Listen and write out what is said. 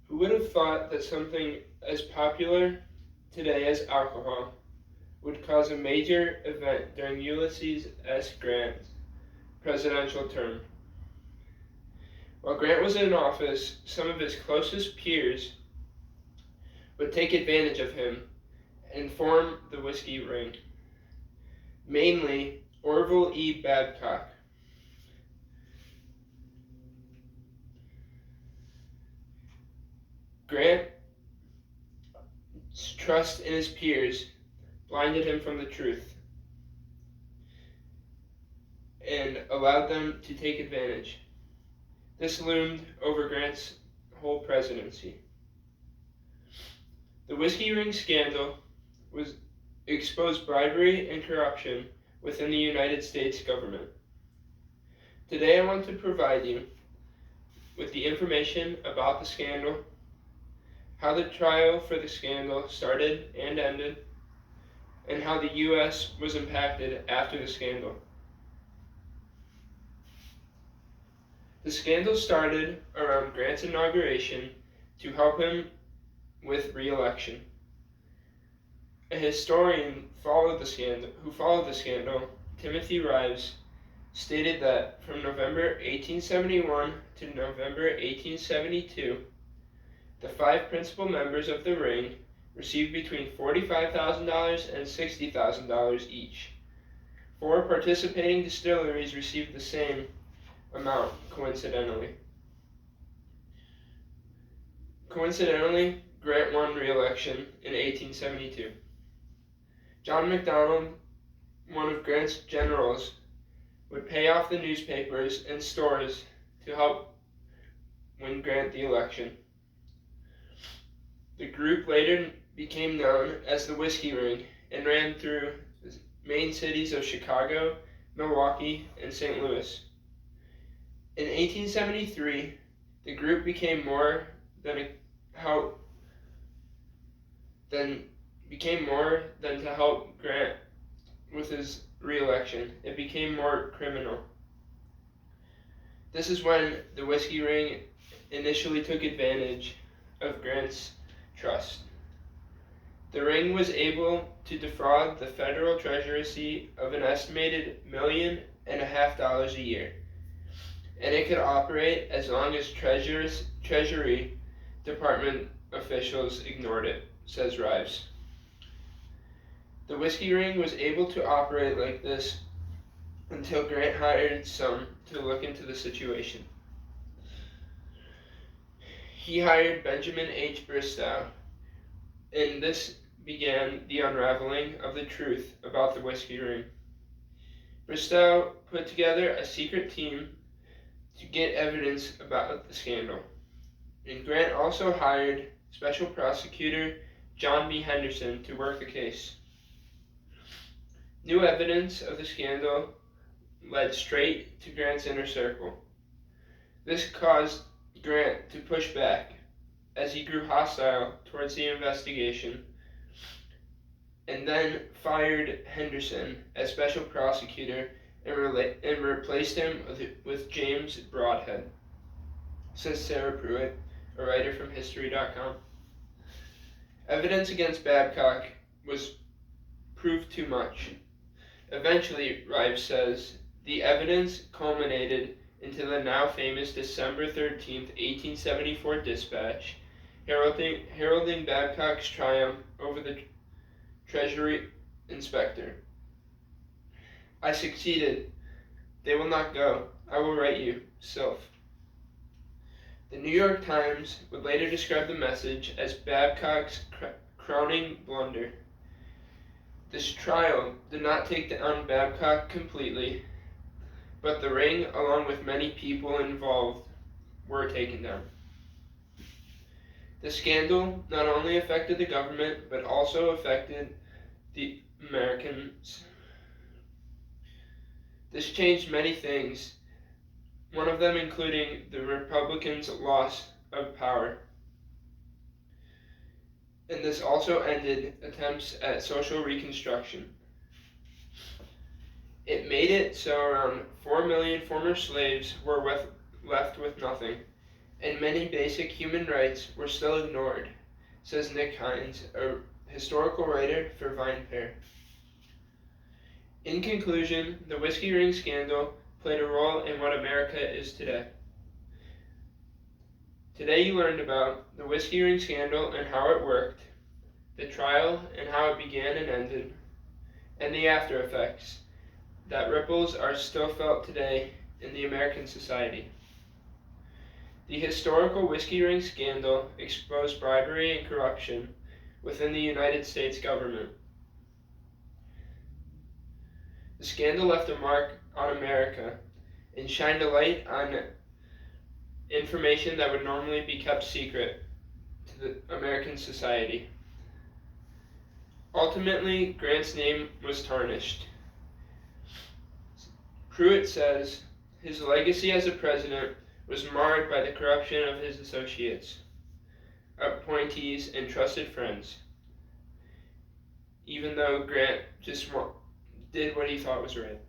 Who would have thought that something as popular today as alcohol would cause a major event during Ulysses S. Grant's presidential term? While Grant was in office, some of his closest peers would take advantage of him and form the Whiskey Ring, mainly Orville E. Babcock. Grant's trust in his peers blinded him from the truth and allowed them to take advantage. This loomed over Grant's whole presidency. The Whiskey Ring scandal was exposed bribery and corruption within the United States government. Today I want to provide you with the information about the scandal, how the trial for the scandal started and ended, and how the U.S. was impacted after the scandal. The scandal started around Grant's inauguration to help him with re-election. A historian who followed the scandal, Timothy Rives, stated that from November 1871 to November 1872, the 5 principal members of the ring received between $45,000 and $60,000 each. 4 participating distilleries received the same amount, coincidentally. Grant won re-election in 1872. John MacDonald, one of Grant's generals, would pay off the newspapers and stores to help win Grant the election. The group later became known as the Whiskey Ring and ran through the main cities of Chicago, Milwaukee, and St. Louis. In 1873, the group became more than to help Grant with his re-election. It became more criminal. This is when the Whiskey Ring initially took advantage of Grant's trust. The ring was able to defraud the federal treasury of an estimated $1.5 million a year, and it could operate as long as Treasury Department officials ignored it, says Rives. The Whiskey Ring was able to operate like this until Grant hired some to look into the situation. He hired Benjamin H. Bristow, and this began the unraveling of the truth about the Whiskey Ring. Bristow put together a secret team to get evidence about the scandal, and Grant also hired Special Prosecutor John B. Henderson to work the case. New evidence of the scandal led straight to Grant's inner circle. This caused Grant to push back as he grew hostile towards the investigation, and then fired Henderson as special prosecutor and replaced him with James Broadhead, says Sarah Pruitt, a writer from History.com. Evidence against Babcock was proved too much. Eventually, Rives says, the evidence culminated into the now famous December 13, 1874 dispatch, heralding Babcock's triumph over the Treasury inspector. I succeeded. They will not go. I will write you. Sylph. The New York Times would later describe the message as Babcock's crowning blunder. This trial did not take down Babcock completely, but the ring, along with many people involved, were taken down. The scandal not only affected the government, but also affected the Americans. This changed many things, one of them including the Republicans' loss of power. and this also ended attempts at social reconstruction. It made it so around 4 million former slaves were left with nothing, and many basic human rights were still ignored, says Nick Hines, a historical writer for VinePair. In conclusion, the whiskey ring scandal played a role in what America is today. Today you learned about the whiskey ring scandal and how it worked, the trial and how it began and ended, and the after effects that ripples are still felt today in the American society. The historical whiskey ring scandal exposed bribery and corruption within the United States government. The scandal left a mark on America and shined a light on information that would normally be kept secret to the American society. Ultimately, Grant's name was tarnished. Pruitt says his legacy as a president was marred by the corruption of his associates, appointees, and trusted friends, even though Grant just did what he thought was right.